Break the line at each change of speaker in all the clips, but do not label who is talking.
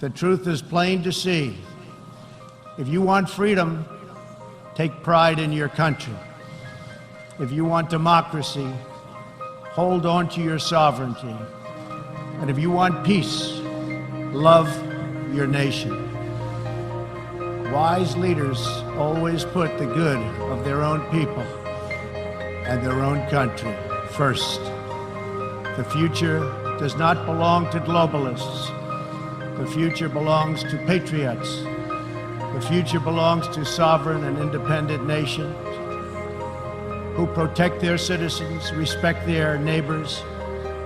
The truth is plain to see. If you want freedom, take pride in your country. If you want democracy, hold on to your sovereignty. And if you want peace, love your nation. Wise leaders always put the good of their own people and their own country first. The future does not belong to globalists. The future belongs to patriots. The future belongs to sovereign and independent nations who protect their citizens, respect their neighbors,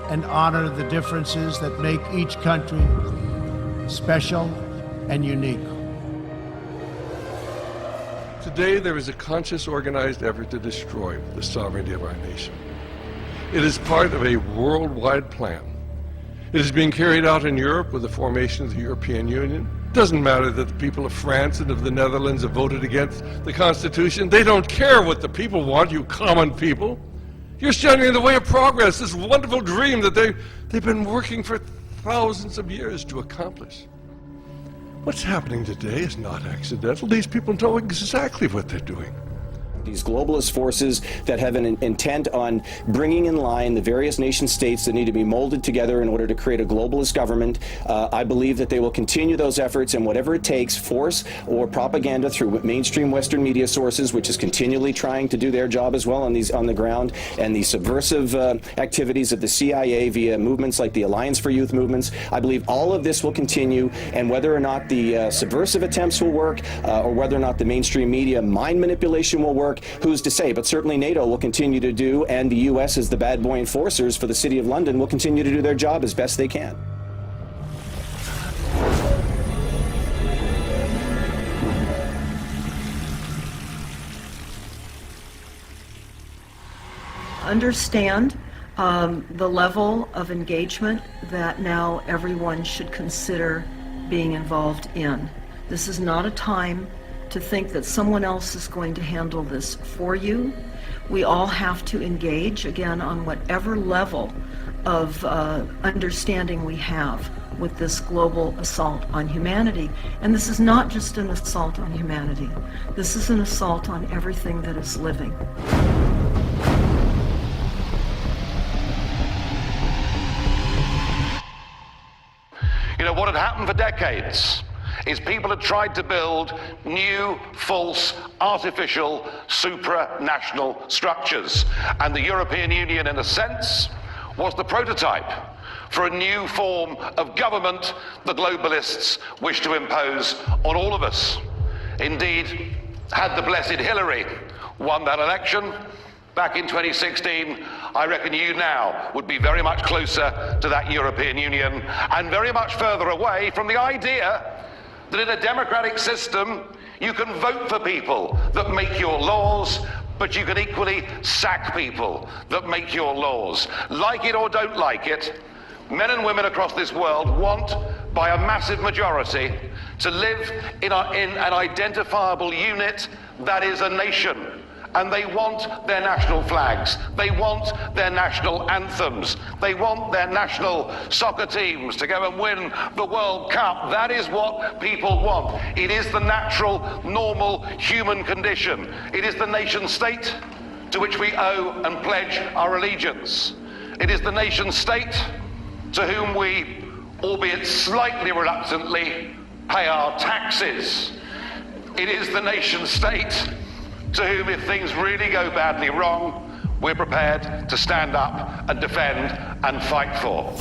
and honor the differences that make each country special and unique.
Today, there is a conscious, organized effort to destroy the sovereignty of our nation. It is part of a worldwide plan. It is being carried out in Europe with the formation of the European Union. It doesn't matter that the people of France and of the Netherlands have voted against the Constitution. They don't care what the people want, you common people. You're standing in the way of progress, this wonderful dream that they've been working for thousands of years to accomplish. What's happening today is not accidental. These people know exactly what they're doing.
These globalist forces that have an intent on bringing in line the various nation states that need to be molded together in order to create a globalist government. I believe that they will continue those efforts, and whatever it takes, force or propaganda through mainstream Western media sources, which is continually trying to do their job as well on the ground, and the subversive activities of the CIA via movements like the Alliance for Youth movements. I believe all of this will continue, and whether or not the subversive attempts will work, or whether or not the mainstream media mind manipulation will work, who's to say? But certainly NATO will continue to do, and the U.S. as the bad boy enforcers for the City of London will continue to do their job as best they can.
Understand the level of engagement that now everyone should consider being involved in. This is not a time to think that someone else is going to handle this for you. We all have to engage, again, on whatever level of understanding we have with this global assault on humanity. And this is not just an assault on humanity. This is an assault on everything that is living.
You know, what had happened for decades is people had tried to build new, false, artificial, supranational structures. And the European Union, in a sense, was the prototype for a new form of government the globalists wish to impose on all of us. Indeed, had the blessed Hillary won that election back in 2016, I reckon you now would be very much closer to that European Union and very much further away from the idea that in a democratic system, you can vote for people that make your laws, but you can equally sack people that make your laws. Like it or don't like it, men and women across this world want, by a massive majority, to live in an identifiable unit that is a nation. And they want their national flags. They want their national anthems. They want their national soccer teams to go and win the World Cup. That is what people want. It is the natural, normal human condition. It is the nation state to which we owe and pledge our allegiance. It is the nation state to whom we, albeit slightly reluctantly, pay our taxes. It is the nation state to whom, if things really go badly wrong, we're prepared to stand up and defend and fight for.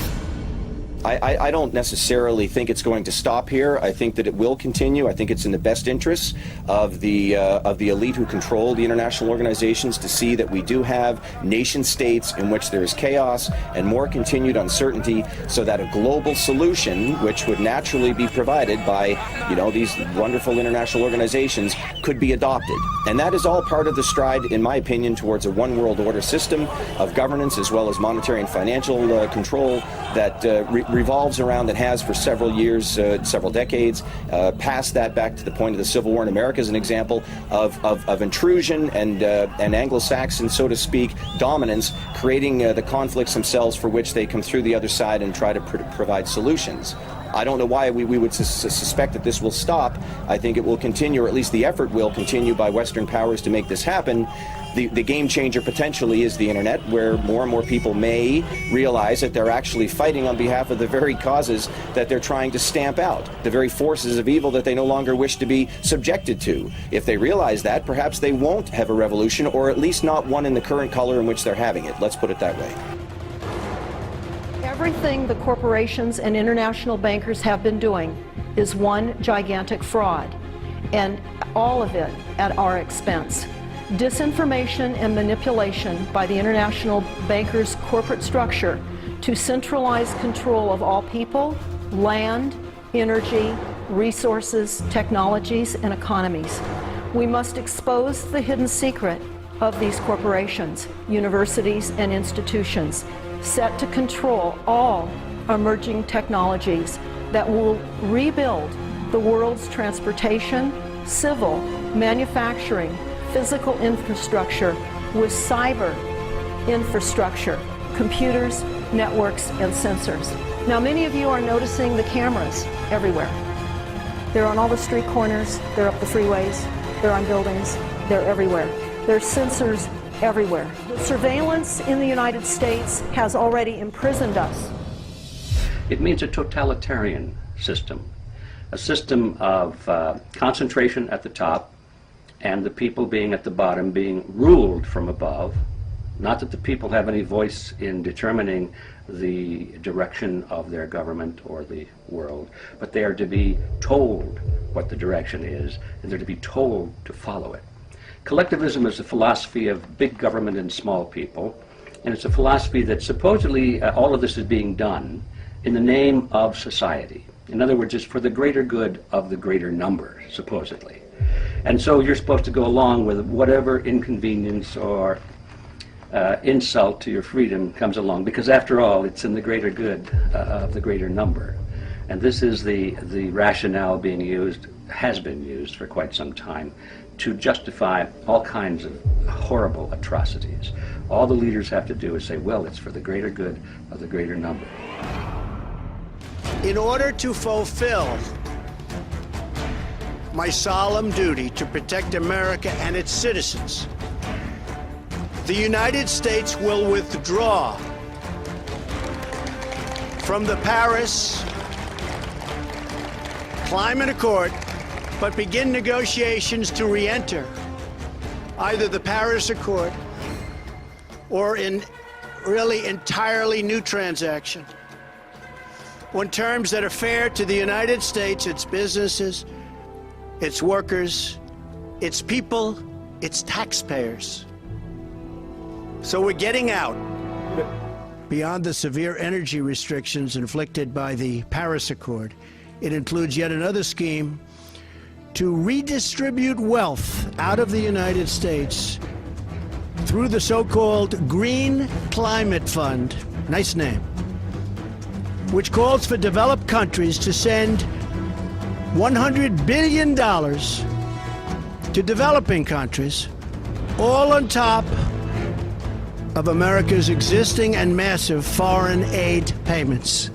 I don't necessarily think it's going to stop here. I think that it will continue. I think it's in the best interests of the elite who control the international organizations to see that we do have nation states in which there is chaos and more continued uncertainty, so that a global solution, which would naturally be provided by, these wonderful international organizations, could be adopted. And that is all part of the stride, in my opinion, towards a one world order system of governance, as well as monetary and financial control that revolves around, that has for several years, several decades, past that back to the point of the Civil War in America as an example of intrusion and Anglo-Saxon, so to speak, dominance, creating the conflicts themselves for which they come through the other side and try to provide solutions. I don't know why we would suspect that this will stop. I think it will continue, or at least the effort will continue by Western powers to make this happen. The game changer potentially is the internet, where more and more people may realize that they're actually fighting on behalf of the very causes that they're trying to stamp out, the very forces of evil that they no longer wish to be subjected to. If they realize that, perhaps they won't have a revolution, or at least not one in the current color in which they're having it. Let's put it that way.
Everything the corporations and international bankers have been doing is one gigantic fraud, and all of it at our expense. Disinformation and manipulation by the international bankers' corporate structure to centralize control of all people, land, energy, resources, technologies, and economies. We must expose the hidden secret of these corporations, universities, and institutions set to control all emerging technologies that will rebuild the world's transportation, civil, manufacturing, physical infrastructure with cyber infrastructure, computers, networks, and sensors. Now, many of you are noticing the cameras everywhere. They're on all the street corners, they're up the freeways, they're on buildings, they're everywhere. There's sensors everywhere. The surveillance in the United States has already imprisoned us.
It means a totalitarian system, a system of concentration at the top, and the people being at the bottom being ruled from above. Not that the people have any voice in determining the direction of their government or the world, but they are to be told what the direction is, and they're to be told to follow it. Collectivism is a philosophy of big government and small people, and it's a philosophy that supposedly all of this is being done in the name of society. In other words, it's for the greater good of the greater number, supposedly. And so you're supposed to go along with whatever inconvenience or insult to your freedom comes along, because after all, it's in the greater good of the greater number. And this is the rationale being used, has been used for quite some time, to justify all kinds of horrible atrocities. All the leaders have to do is say, well, it's for the greater good of the greater number.
In order to fulfill my solemn duty to protect America and its citizens, the United States will withdraw from the Paris Climate Accord, but begin negotiations to re-enter either the Paris Accord or in really entirely new transaction on terms that are fair to the United States, its businesses, its workers, its people, its taxpayers. So we're getting out. Beyond the severe energy restrictions inflicted by the Paris Accord, it includes yet another scheme to redistribute wealth out of the United States through the so-called Green Climate Fund, nice name, which calls for developed countries to send $100 billion to developing countries, all on top of America's existing and massive foreign aid payments.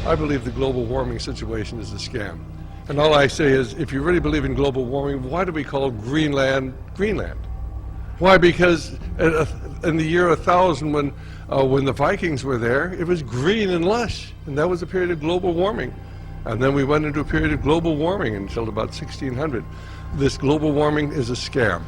I believe the global warming situation is a scam. And all I say is, if you really believe in global warming, why do we call Greenland, Greenland? Why? Because in the year 1000, when the Vikings were there, it was green and lush, and that was a period of global warming. And then we went into a period of global warming until about 1600. This global warming is a scam.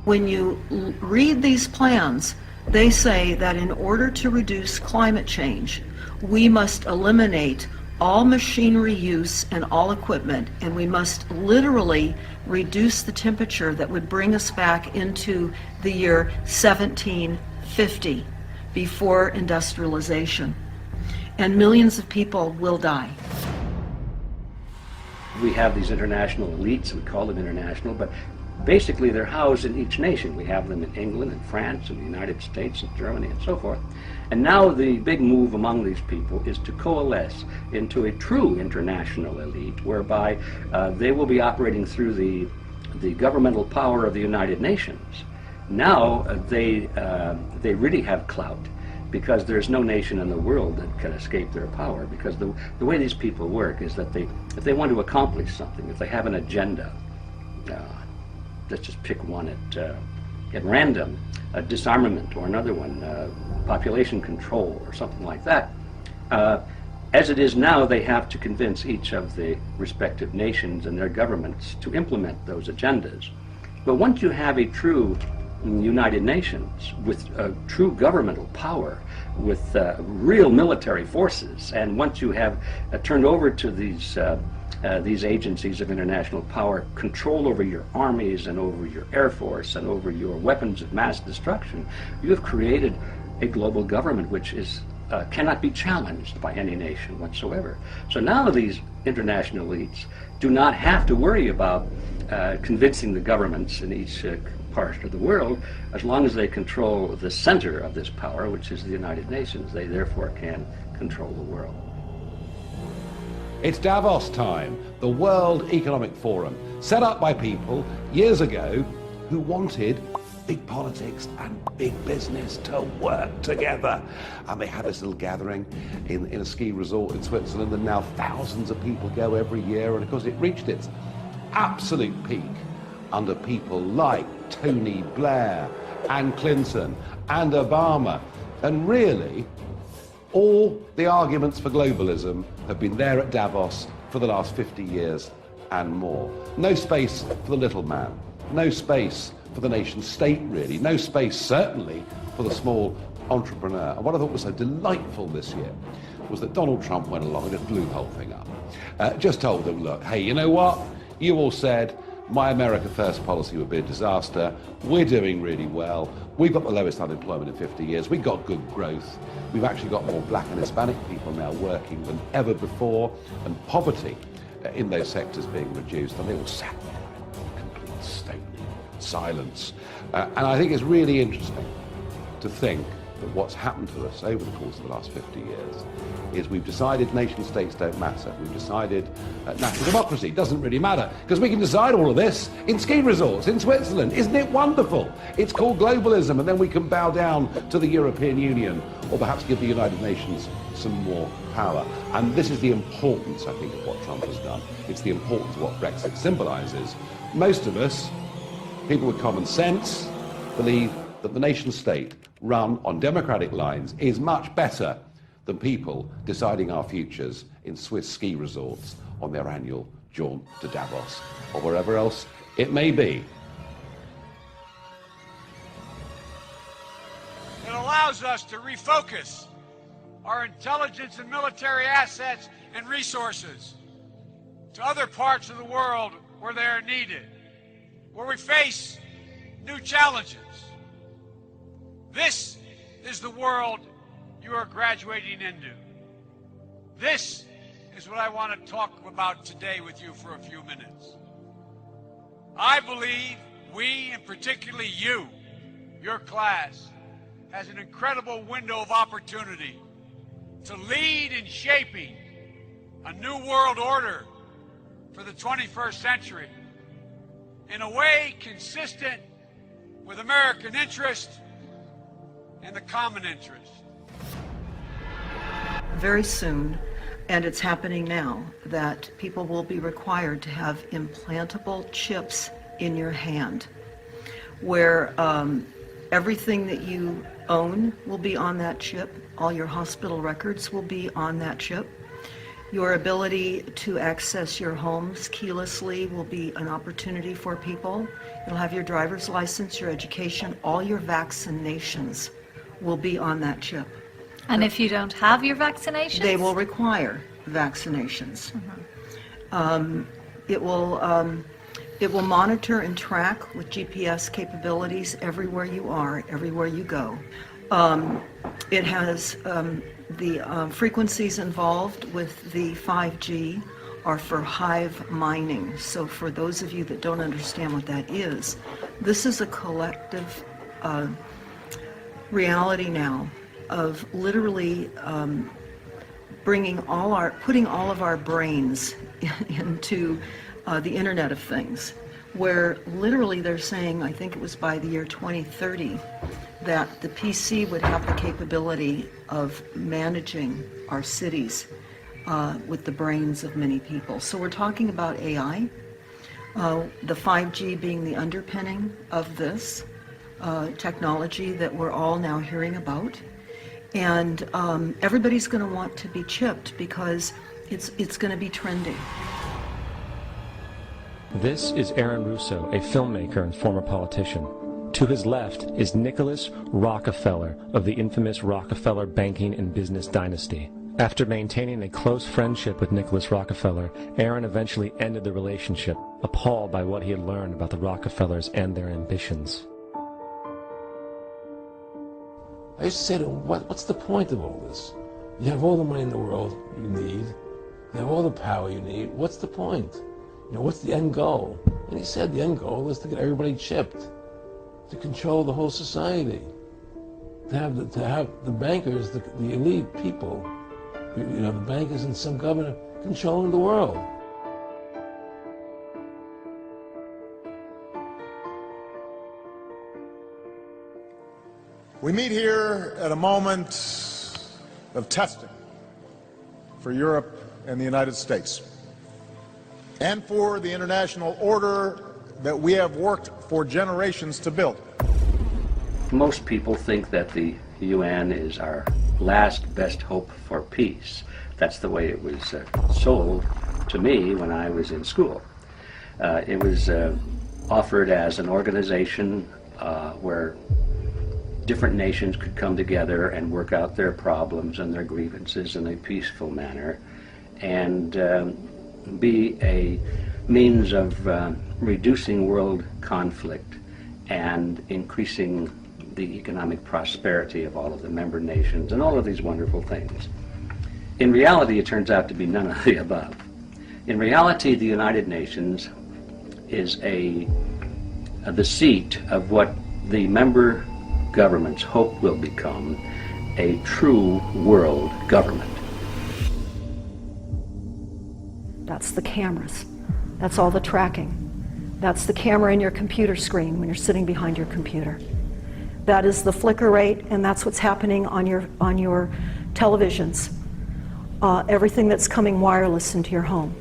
When you read these plans, they say that in order to reduce climate change, we must eliminate all machinery use and all equipment, and we must literally reduce the temperature that would bring us back into the year 1750, before industrialization. And millions of people will die.
We have these international elites, we call them international, but basically they're housed in each nation. We have them in England and France and the United States and Germany and so forth. And now the big move among these people is to coalesce into a true international elite, whereby they will be operating through the governmental power of the United Nations. Now they really have clout. because there's no nation in the world that can escape their power, because the way these people work is that if they want to accomplish something, if they have an agenda, let's just pick one at random, disarmament, or another one, population control, or something like that. As it is now, they have to convince each of the respective nations and their governments to implement those agendas. But once you have a true United Nations with true governmental power, with real military forces, and once you have turned over to these agencies of international power control over your armies and over your air force and over your weapons of mass destruction, you have created a global government which is cannot be challenged by any nation whatsoever. So now these international elites do not have to worry about convincing the governments in each part of the world. As long as they control the center of this power, which is the United Nations, they therefore can control the world.
It's Davos time, the World Economic Forum, set up by people years ago who wanted big politics and big business to work together. And they had this little gathering in a ski resort in Switzerland, and now thousands of people go every year. And of course it reached its absolute peak under people like Tony Blair and Clinton and Obama. And really, all the arguments for globalism have been there at Davos for the last 50 years and more. No space for the little man, no space for the nation state, really, no space certainly for the small entrepreneur. And what I thought was so delightful this year was that Donald Trump went along and just blew the whole thing up. Just told them, look, hey, you know what? You all said my America First policy would be a disaster. We're doing really well. We've got the lowest unemployment in 50 years. We've got good growth. We've actually got more black and Hispanic people now working than ever before, and poverty in those sectors being reduced. And they all sat there in complete stony silence. And I think it's really interesting to think that what's happened to us over the course of the last 50 years is we've decided nation states don't matter. We've decided national democracy doesn't really matter, because we can decide all of this in ski resorts in Switzerland. Isn't it wonderful? It's called globalism, and then we can bow down to the European Union, or perhaps give the United Nations some more power. And this is the importance, I think, of what Trump has done. It's the importance of what Brexit symbolises. Most of us, people with common sense, believe that the nation state run on democratic lines is much better than people deciding our futures in Swiss ski resorts on their annual jaunt to Davos or wherever else it may be.
It allows us to refocus our intelligence and military assets and resources to other parts of the world where they are needed, where we face new challenges. This is the world you are graduating into. This is what I want to talk about today with you for a few minutes. I believe we, and particularly you, your class, has an incredible window of opportunity to lead in shaping a new world order for the 21st century in a way consistent with American interest and the common interest.
Very soon, and it's happening now, that people will be required to have implantable chips in your hand, where everything that you own will be on that chip, all your hospital records will be on that chip. Your ability to access your homes keylessly will be an opportunity for people. You'll have your driver's license, your education, all your vaccinations will be on that chip.
And if you don't have your vaccinations?
They will require vaccinations. It will monitor and track with GPS capabilities everywhere you are, everywhere you go. It has the frequencies involved with the 5G are for hive mining. So for those of you that don't understand what that is, this is a collective reality now of literally putting all of our brains into the Internet of Things, where literally they're saying, I think it was by the year 2030, that the PC would have the capability of managing our cities with the brains of many people. So we're talking about AI, the 5G being the underpinning of this technology that we're all now hearing about. And everybody's going to want to be chipped because it's going to be trending.
This is Aaron Russo, a filmmaker and former politician. To his left is Nicholas Rockefeller of the infamous Rockefeller banking and business dynasty. After maintaining a close friendship with Nicholas Rockefeller, Aaron eventually ended the relationship, appalled by what he had learned about the Rockefellers and their ambitions.
I used to say to him, what's the point of all this? You have all the money in the world you need. You have all the power you need. What's the point? You know, what's the end goal? And he said the end goal is to get everybody chipped, to control the whole society, to have the bankers, the elite people, you know, the bankers and some governor controlling the world.
We meet here at a moment of testing for Europe and the United States, and for the international order that we have worked for generations to build.
Most people think that the UN is our last best hope for peace. That's the way it was sold to me when I was in school. It was offered as an organization where different nations could come together and work out their problems and their grievances in a peaceful manner, and be a means of reducing world conflict and increasing the economic prosperity of all of the member nations and all of these wonderful things. In reality, it turns out to be none of the above. In reality, the United Nations is the seat of what the member governments hope will become a true world government.
That's the cameras. That's all the tracking. That's the camera in your computer screen when you're sitting behind your computer. That is the flicker rate, and that's what's happening on your televisions. Everything that's coming wireless into your home.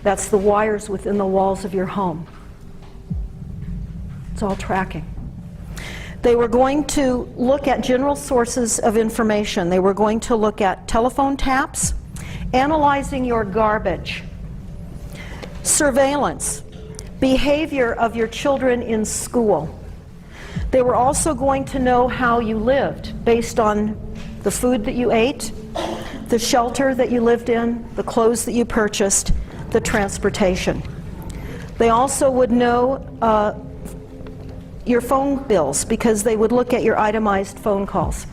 That's the wires within the walls of your home. It's all tracking. They were going to look at general sources of information. They were going to look at telephone taps, analyzing your garbage, surveillance, behavior of your children in school. They were also going to know how you lived based on the food that you ate, the shelter that you lived in, the clothes that you purchased, the transportation. They also would know your phone bills because they would look at your itemized phone calls.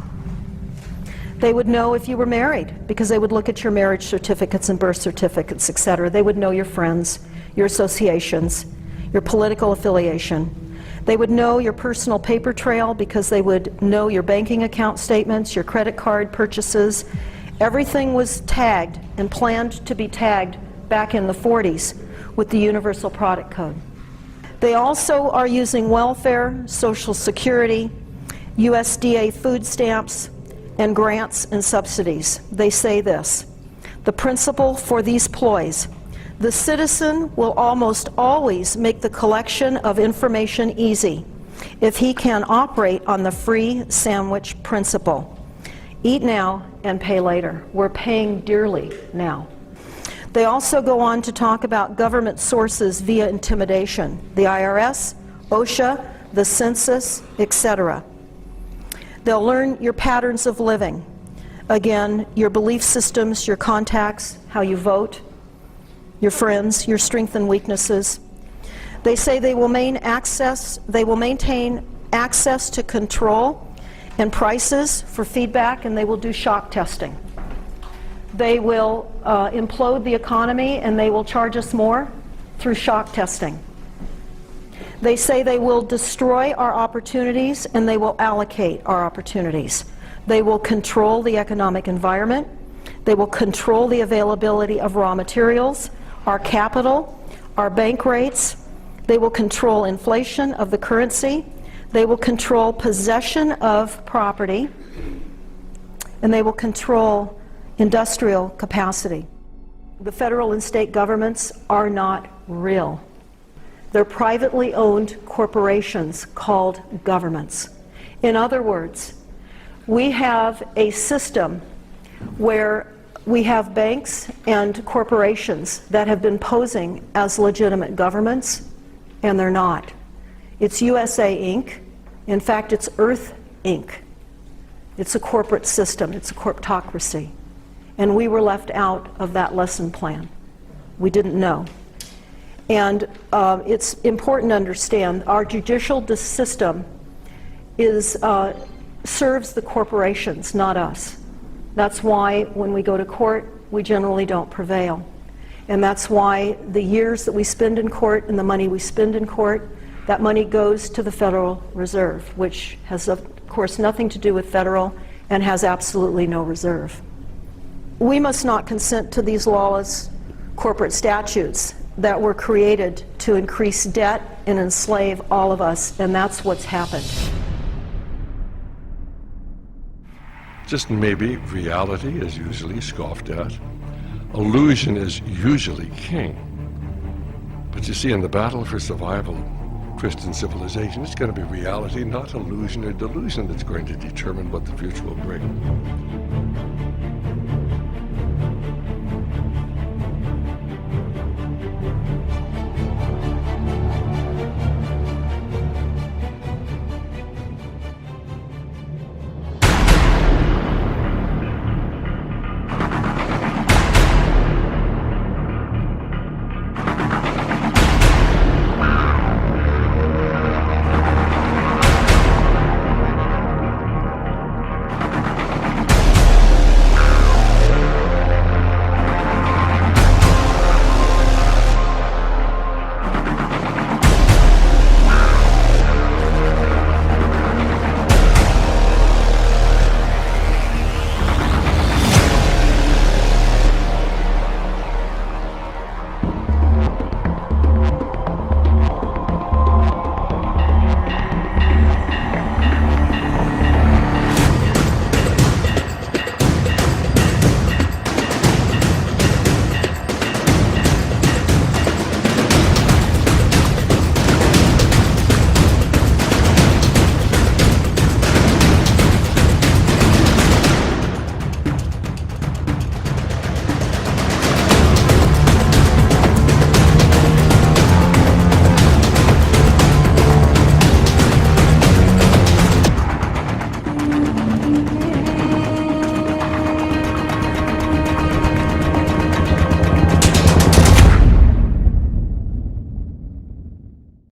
They would know if you were married because they would look at your marriage certificates and birth certificates, etc. They would know your friends, your associations, your political affiliation. They would know your personal paper trail because they would know your banking account statements, your credit card purchases. Everything was tagged and planned to be tagged back in the 40s with the Universal Product Code. They also are using welfare, Social Security, USDA food stamps, and grants and subsidies. They say this: the principle for these ploys: the citizen will almost always make the collection of information easy if he can operate on the free sandwich principle. Eat now and pay later. We're paying dearly now. They also go on to talk about government sources via intimidation: the IRS, OSHA, the census, etc. They'll learn your patterns of living. Again, your belief systems, your contacts, how you vote, your friends, your strengths and weaknesses. They say they will maintain access to control and prices for feedback, and they will do shock testing. They will implode the economy, and they will charge us more through shock testing. They say they will destroy our opportunities, and they will allocate our opportunities. They will control the economic environment. They will control the availability of raw materials, our capital, our bank rates. They will control inflation of the currency. They will control possession of property, and they will control industrial capacity. The federal and state governments are not real. They're privately owned corporations called governments. In other words, we have a system where we have banks and corporations that have been posing as legitimate governments, and they're not. It's USA Inc. In fact, it's Earth Inc. It's a corporate system. It's a corporatocracy. And we were left out of that lesson plan. We didn't know. And it's important to understand our judicial system serves the corporations, not us. That's why when we go to court, we generally don't prevail. And that's why the years that we spend in court and the money we spend in court, that money goes to the Federal Reserve, which has, of course, nothing to do with federal and has absolutely no reserve. We must not consent to these lawless corporate statutes that were created to increase debt and enslave all of us, and that's what's happened.
Just maybe reality is usually scoffed at. Illusion is usually king. But you see, in the battle for survival of Christian civilization, it's going to be reality, not illusion or delusion, that's going to determine what the future will bring.